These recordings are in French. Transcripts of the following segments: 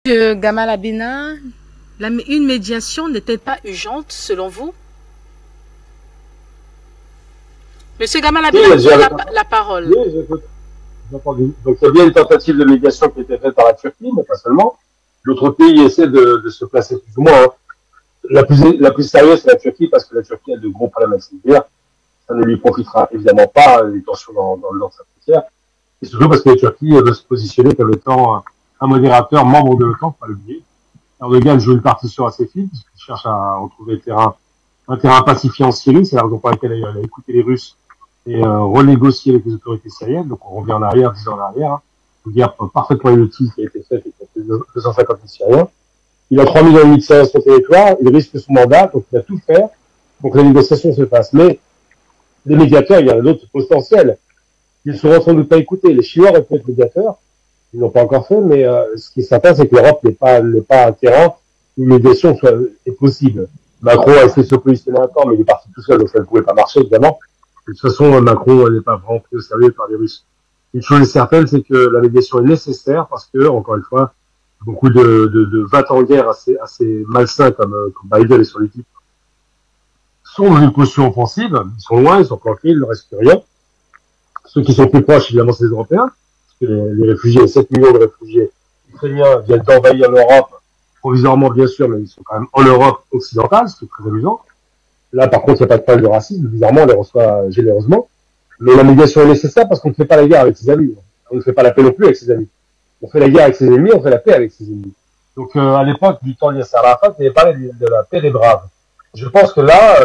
Gamal Abina, une médiation n'était pas urgente selon vous? Monsieur Gamal Abina, vous avez la parole. Oui, j'écoute. Entendu. Donc il y a bien une tentative de médiation qui a été faite par la Turquie, mais pas seulement. D'autres pays essaient de se placer plus ou moins. Hein. La plus sérieuse, c'est la Turquie, parce que la Turquie a de gros problèmes avec cette guerre. Ça ne lui profitera évidemment pas, les tensions dans sa frontière. Et surtout parce que la Turquie veut se positionner comme étant un modérateur, membre de l'OTAN, faut pas l'oublier. Erdogan joue une partition assez fine, puisqu'il cherche à retrouver un terrain pacifié en Syrie. C'est la raison pour laquelle il a écouté les Russes et renégocier avec les autorités syriennes. Donc on revient en arrière, 10 ans en arrière. Hein. Une guerre parfaitement inutile qui a été faite et qui a fait 250 000 Syriens. Il a 3 millions et demi de Syriens sur son territoire, il risque son mandat, donc il a tout faire pour que la négociation se fasse. Mais les médiateurs, il y en a d'autres potentiels. Ils seront sans doute pas écoutés. Les Chinois auraient pu être médiateurs, ils l'ont pas encore fait, mais ce qui est certain, c'est que l'Europe n'est pas un terrain où une médiation est possible. Macron a essayé de se positionner encore, mais il est parti tout seul, donc ça ne pouvait pas marcher, évidemment. De toute façon, Macron n'est pas vraiment pris au sérieux par les Russes. Une chose est certaine, c'est que la médiation est nécessaire parce que, encore une fois, beaucoup de va-t-en guerre assez malsains comme Biden et son équipe sont dans une position offensive. Ils sont loin, ils sont tranquilles, il ne reste plus rien. Ceux qui sont plus proches, évidemment, c'est les Européens. Parce que les réfugiés, 7 millions de réfugiés ukrainiens viennent d'envahir l'Europe, provisoirement bien sûr, mais ils sont quand même en Europe occidentale, ce qui est très amusant. Là, par contre, il n'y a pas de problème de racisme. Bizarrement, on les reçoit généreusement. Mais la médiation est nécessaire parce qu'on ne fait pas la guerre avec ses amis. On ne fait pas la paix non plus avec ses amis. On fait la guerre avec ses ennemis, on fait la paix avec ses ennemis. Donc, à l'époque du temps de Yasser Arafat, il avait parlé de la paix des braves. Je pense que là,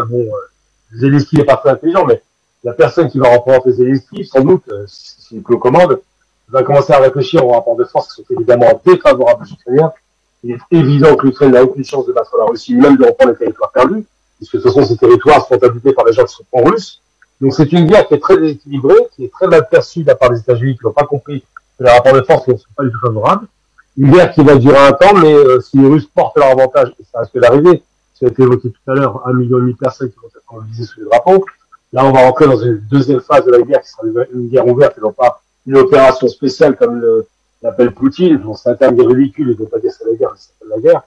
Zelensky n'est pas très intelligent, mais la personne qui va représenter Zelensky, sans doute, s'il le commande, va commencer à réfléchir aux rapports de force qui sont évidemment défavorables aux Ukrainiens. Il est évident que l'Ukraine n'a aucune chance de battre la Russie, même de reprendre les territoires perdus, puisque de toute façon, ces territoires sont habités par les gens qui sont pro-russes. Donc, c'est une guerre qui est très déséquilibrée, qui est très mal perçue de la part des États-Unis, qui n'ont pas compris que les rapports de force ne sont pas du tout favorables. Une guerre qui va durer un temps, mais si les Russes portent leur avantage, et ça risque d'arriver, ça a été évoqué tout à l'heure, 1,5 million de personnes qui vont être mobilisées sous les drapeaux. Là, on va rentrer dans une deuxième phase de la guerre, qui sera une guerre ouverte et non pas une opération spéciale comme l'appelle Poutine. Bon, c'est un terme ridicule, il ne veut pas dire c'est la guerre, mais c'est la guerre.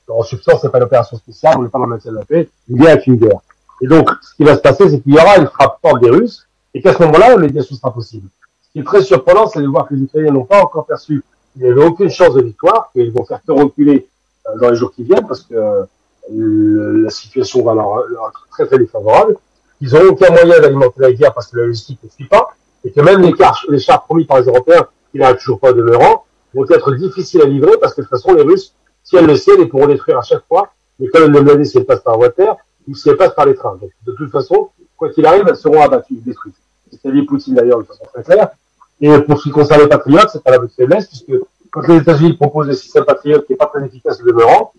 En substance, c'est pas une opération spéciale, on n'est pas dans le maintien de la paix. Une guerre est une guerre. Et donc, ce qui va se passer, c'est qu'il y aura une frappe forte des Russes, et qu'à ce moment-là, la médiation sera possible. Ce qui est très surprenant, c'est de voir que les Ukrainiens n'ont pas encore perçu qu'il n'y avait aucune chance de victoire, qu'ils vont faire que reculer dans les jours qui viennent, parce que la situation va leur être très très défavorable. Ils n'ont aucun moyen d'alimenter la guerre parce que la logistique ne suit pas, et que même les chars promis par les Européens, qui n'arrivent toujours pas demeurant, vont être difficiles à livrer, parce que de toute façon, les Russes, si elles le savent, ils pourront détruire à chaque fois les colonnes de blindés si elles passent par voie de terre, ou si elles passent par les trains. Donc, de toute façon, quoi qu'il arrive, elles seront abattues, détruites. C'est ce qu'a dit Poutine d'ailleurs de façon très claire. Et pour ce qui concerne les patriotes, c'est pas la bonne faiblesse, puisque quand les États-Unis proposent le système patriote qui n'est pas très efficace au demeurant,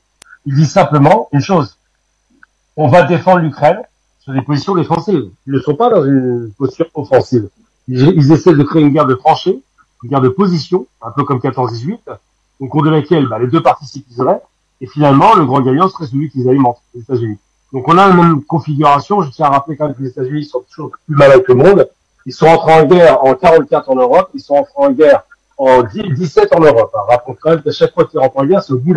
ils disent simplement une chose. On va défendre l'Ukraine sur des positions défensives. Ils ne sont pas dans une posture offensive. Ils essaient de créer une guerre de tranchées, une guerre de position, un peu comme 14-18, au cours de laquelle les deux parties s'épuiseraient, et finalement, le grand gagnant serait celui qui les alimente, les États-Unis. Donc on a la même configuration. Je tiens à rappeler quand même que les États-Unis sont toujours plus malins que le monde. Ils sont entrés en guerre en 44 en Europe, ils sont entrés en guerre en 17 en Europe. Rappelons quand même qu'à chaque fois qu'ils rentrent en guerre, c'est au bout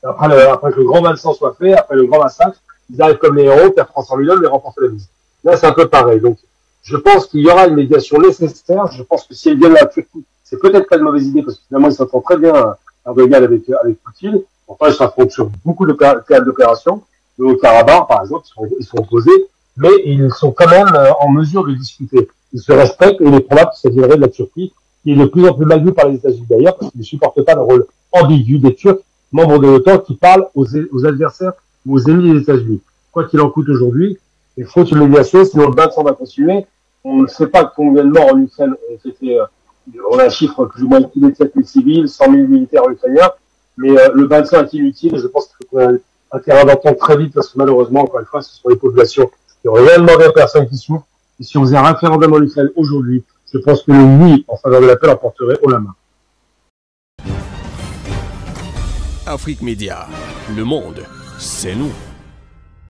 après que le grand Vincent soit fait, après le grand massacre, ils arrivent comme les héros, perdent 300 000 hommes et remportent la mise. Là, c'est un peu pareil. Donc, je pense qu'il y aura une médiation nécessaire. Je pense que si elle vient de la Turquie, c'est peut-être pas une mauvaise idée, parce que finalement, ils s'entendent très bien, Erdogan avec Poutine. Enfin, ils s'affrontent sur beaucoup de théâtres d'opération. Au Karabakh, par exemple, ils sont opposés, mais ils sont quand même en mesure de discuter. Ils se respectent, et il est probable que ça viendrait de la Turquie, qui est de plus en plus mal vue par les États-Unis d'ailleurs, parce qu'ils ne supportent pas le rôle ambigu des Turcs, membres de l'OTAN, qui parlent aux adversaires ou aux ennemis des États-Unis. Quoi qu'il en coûte aujourd'hui, il faut une médiation, sinon le bain de sang va continuer. On ne sait pas combien de morts en Ukraine ont été, on a un chiffre plus ou moins de 7 000 civils, 100 000 militaires ukrainiens, mais le bain de sang est inutile, et je pense qu'il faut un terrain d'entente très vite, parce que malheureusement, encore une fois, ce sont les populations qui ont réellement des personnes qui souffrent. Et si on faisait un référendum en Ukraine aujourd'hui, je pense que le oui en faveur de la paix l'emporterait haut la main. Afrique Média, le monde, c'est nous.